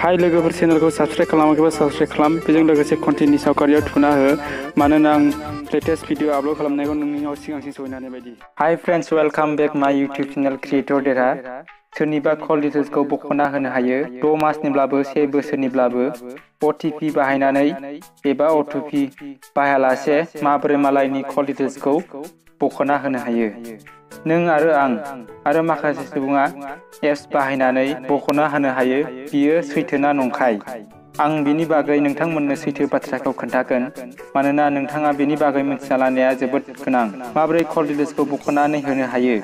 हाय लोगोफोर चेनेलखौ subscribe खालामाखैबा subscribe खालाम बेजों लोगोसे कन्टेन्टनि सावगारियाव थुना हो मानोना आं लेटेस्ट भिडिअ आपल'ड खालामनायखौ नोंनियाव सिगांसिन सहैनाय बायदि। हाय फ्रेन्ड्स वेलकाम बेक माय इउटिउब चेनेल क्रिएटर देरहा। सोरनिबा कल डिटेल्सखौ बख'ना होनो हायो 6 मासनिब्लाबो 1 बोसोरनिब्लाबो OTP बाहायनानै एबा OTP बाहायालासे माबोरै मालायनि कल डिटेल्सखौ बख'ना होनो हायो। नों आरो आं आरो माखासे सुबुङा एप्स बाहायनानै बख'ना होनो हायो। बियो सैथोना नंखाय? आं बिनि बागै नोंथांमोननो सैथो बाथ्राखौ खोन्थागोन मानोना नोंथाङा बेनि बागै मिथिना लानाया जोबोद गोनां। माबोरै कल डिटेल्सखौ बख'नानै होनो हायो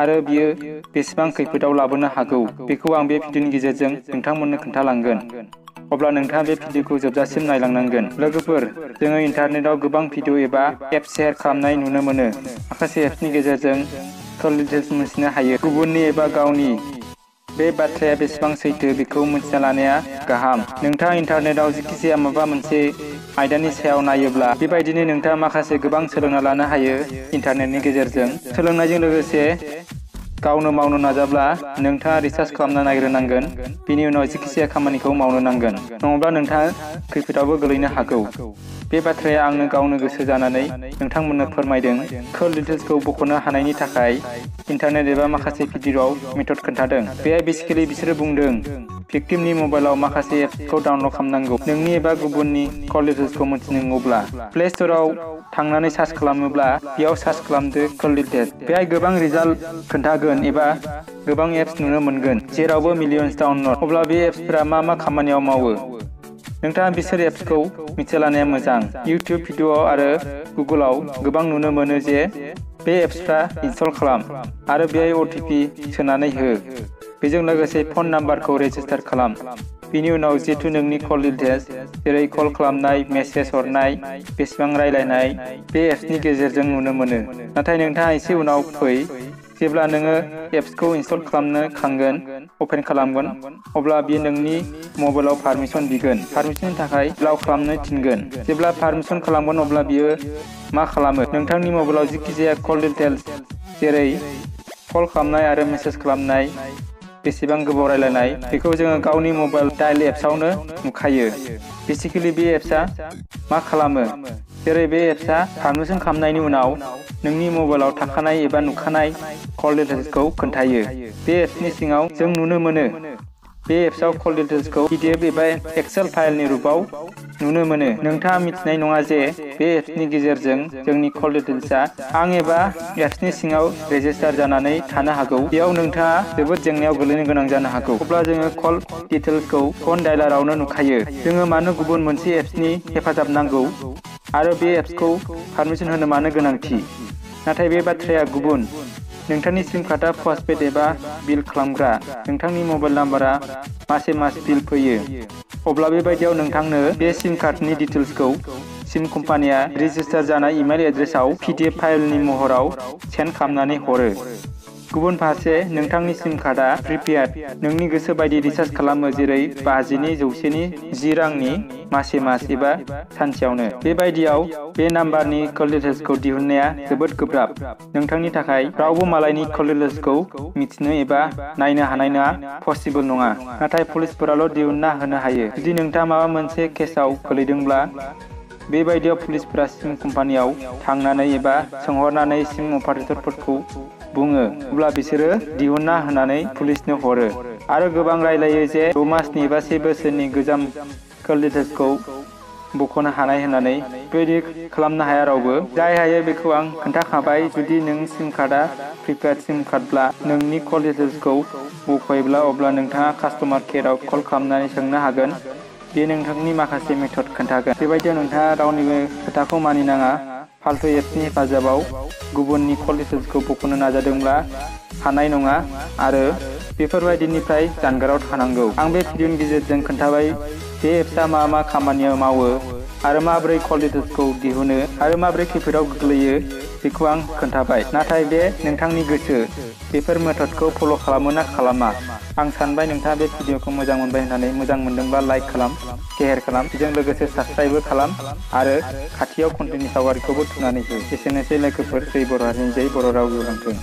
आरो बियो बेसेबां खैफोदाव लाबोनो हागौ बेखौ आं बे भिडिअनि गेजेरजों नोंथांमोननो खोन्थालांगोन। अब्ला नोंथाङा बे भिडिअखौ जोबजासिम नायलांनांगोन। लोगोफोर, जोङो इन्टारनेटआव गोबां भिडिअ एबा एप शेयार खालामनाय नुनो मोनो। माखासे एप्सनि गेजेरजों कल डिटेल्स मिथिनो हायो। गुबुननि एबा गावनि बे बाथ्राया बेसेबां सैथो बेखौ मिथिना लानाया गाहाम। नोंथाङा इन्टारनेटआव जिखिजाया माबा मोनसे आयदानि सायाव नायोब्ला बेबायदिनो नोंथाङा माखासे गोबां सोलोंना लानो हायो इन्टारनेटनि गेजेरजों। सोलोंनायजों लोगोसे गावनो मावनो नाजाब्ला नोंथाङा रिसार्च खालामना नायग्रोनांगोन। बिनि उनाव जिखिजाया खामानिखौ मावनो नांगोन, नङाब्ला नोंथाङा खैफोदावबो गोलैनो हागौ। बे बाथ्राया आंनो गावनो गोसो जानानै नोंथांमोननो फोरमायदों। कल डिटेल्सखौ बख'नो हानायनि थाखाय इन्टारनेट एबा माखासे भिडिअ'आव मेथड खोन्थादों। बेहाय बेसिकेलि बिसोरो बुंदों भिक्टिमनि मबाइलाव माखासे एप्सखौ डाउनलड खालामनांगौ। नोंनि एबा गुबुननि कल डिटेल्सखौ मिथिनांगौब्ला प्ले स्ट'राव थांनानै सार्च खालामोब्ला बेयाव सार्च खालामदो कल डिटेल्स। बेहाय गोबां रिजाल्ट खोन्थागोन एबा गोबां एप्स नुनो मोनगोन जेरावबो मिलियन्स डाउनलड। अब्ला बे एप्सफोरा मा मा खामानियाव मावो नोंथाङा बिसोर एप्सखौ मिथिना लानाया मोजां। इउटिउब भिडिअ आरो गुगोलाव गोबां नुनो मोनो जे बे एप्सफ्रा इनस्टल खालाम आरो बेहाय OTP सोनानै हो। बेजों लोगोसे फन नाम्बारखौ रेजिस्टार खालाम। बिनि उनाव जिहेथु नोंनि कल डिटेल्स जेरै कल खालामनाय, मेसेज हरनाय, बेसेबां रायलायनाय बे एप्सनि गेजेरजों नुनो मोनो। नाथाय नोंथाङा एसे उनाव फै, जेब्ला नोङो एप्सखौ इनस्टल खालामनो खांगोन, अपेन खालामगोन, अब्ला बियो नोंनि मबाइलाव पारमिसन बिगोन। पारमिसननि थाखाय एलाउ खालामनो थिनगोन। जेब्ला पारमिसन खालामगोन अब्ला बियो मा खालामो नोंथांनि मबाइलाव जिखिजाया कल डिटेल्स जेरै कल खालामनाय आरो मेसेज खालामनाय, बेसेबां गोबाव रायलायनाय बेखौ जोङो गावनि मबाइल डायल एप्सआवनो नुखायो। बेसिकेलि बे एप्सआ मा खालामो, जेरै बे एप्सआ पारमिसन खालामनायनि उनाव नोंनि मबाइलाव थाखानाय एबा नुखानाय कल डिटेल्सखौ खोन्थायो। बे एप्सनि सिङाव जों नुनो मोनो बे एप्सआव कल डिटेल्सखौ PDF एबा एक्सेल फाइलनि रुपाव नुनो मोनो। नोंथाङा मिथिनाय नङा जे बे एप्सनि गेजेरजों जोंनि कल डिटेल्सआ आं एबा एप्सनि सिङाव रेजिस्टार जानानै थानो हागौ। बेयाव नोंथाङा जोबोद जेंनायाव गोलैनो गोनां जानो हागौ। अब्ला जोङो कल डिटेल्सखौ फन डायलारावनो नुखायो। जोङो मानो गुबुन मोनसे एप्सनि हेफाजाब नांगौ आरो बे एप्सखौ पारमिसन होनो मानो गोनांथि? नाथाय बे बाथ्राया गुबुन। नोंथांनि सिम कार्डआ पस्टपेड एबा बिल खालामग्रा। नोंथांनि मबाइल नाम्बारा मासे मास बिल फैयो। अब्ला बेबायदियाव नोंथांनो बे सिम कार्डनि डिटेल्सखौ सिम कम्पानिया रेजिस्टार जानाय इमेल एड्रेसाव PDF फाइलनि महराव सेन्ड खालामनानै हरो। गुबुन फारसे नोंथांनि सिम कार्डआ प्रिपेड। नोंनि गोसो बायदि रिचार्ज खालामो, जेरै 50नि, 100नि, 10 रांनि मासे मास एबा सानसेयावनो। बेबायदियाव बे नाम्बारनि कल डिटेल्सखौ दिहुननाया जोबोद गोब्राब। नोंथांनि थाखाय रावबो मालायनि कल डिटेल्सखौ मिथिनो एबा नायनो हानाया पसिबल नङा। नाथाय पुलिसफोराल' दिहुनना होनो हायो। जुदि नोंथाङा माबा मोनसे केसाव गोलैदोंब्ला बेबायदियाव पुलिसफोरा सिम कम्पानियाव थांनानै एबा सोंहरनानै सिम अपारेटरफोरखौ बुङो, अब्ला बिसोरो दिहुनना होनानै पुलिसनो हरो। आरो गोबां रायलायो जे 6 मासनि एबा 1 बोसोरनि गोजाम कल डिटेल्सखौ बख'नो हानाय होननानै। बेबायदि खालामनो हाया रावबो। जाय हायो बेखौ आं खोन्थाखाबाय। जुदि नों सिम कार्डआ प्रिपेड सिम कार्डब्ला नोंनि कल डिटेल्सखौ बख'योब्ला अब्ला नोंथाङा कास्टमार केयाराव कल खालामनानै सोंनो हागोन। बे नोंथांनि माखासे मेथड खोन्थागोन। बेबायदियाव नोंथाङा रावनिबो खोथाखौ मानिनाङा। फाल्तु एप्सनि हेफाजाबाव गुबुननि कल डिटेल्सखौ बख'नो नाजादोंब्ला हानाय नङा आरो बेफोरबायदिनिफ्राय जानगाराव थानांगौ। आं बे भिडिअनि गेजेरजों खोन्थाबाय बे एप्सआ मा मा खामानियाव मावो आरो माबोरै कल डिटेल्सखौ दिहुनो आरो माबोरै खैफोदाव गोग्लैयो बेखौ आं खोन्थाबाय। नाथाय बे नोंथांनि गोसो, बेफोर मेथडखौ फल' खालामो ना खालामा। आं सानबाय नोंथाङा बे भिडिअखौ मोजां मोनबाय होननानै। मोजां मोनदोंब्ला लाइक खालाम, शेयार खालाम, बेजों लोगोसे साबस्क्राइबबो खालाम आरो खाथियाव कन्टेन्टनि सावगारिखौबो थुनानै हो। एसेनोसै लोगोफोर, जै बर' हारिनि जै बर' राव गेवलांथों।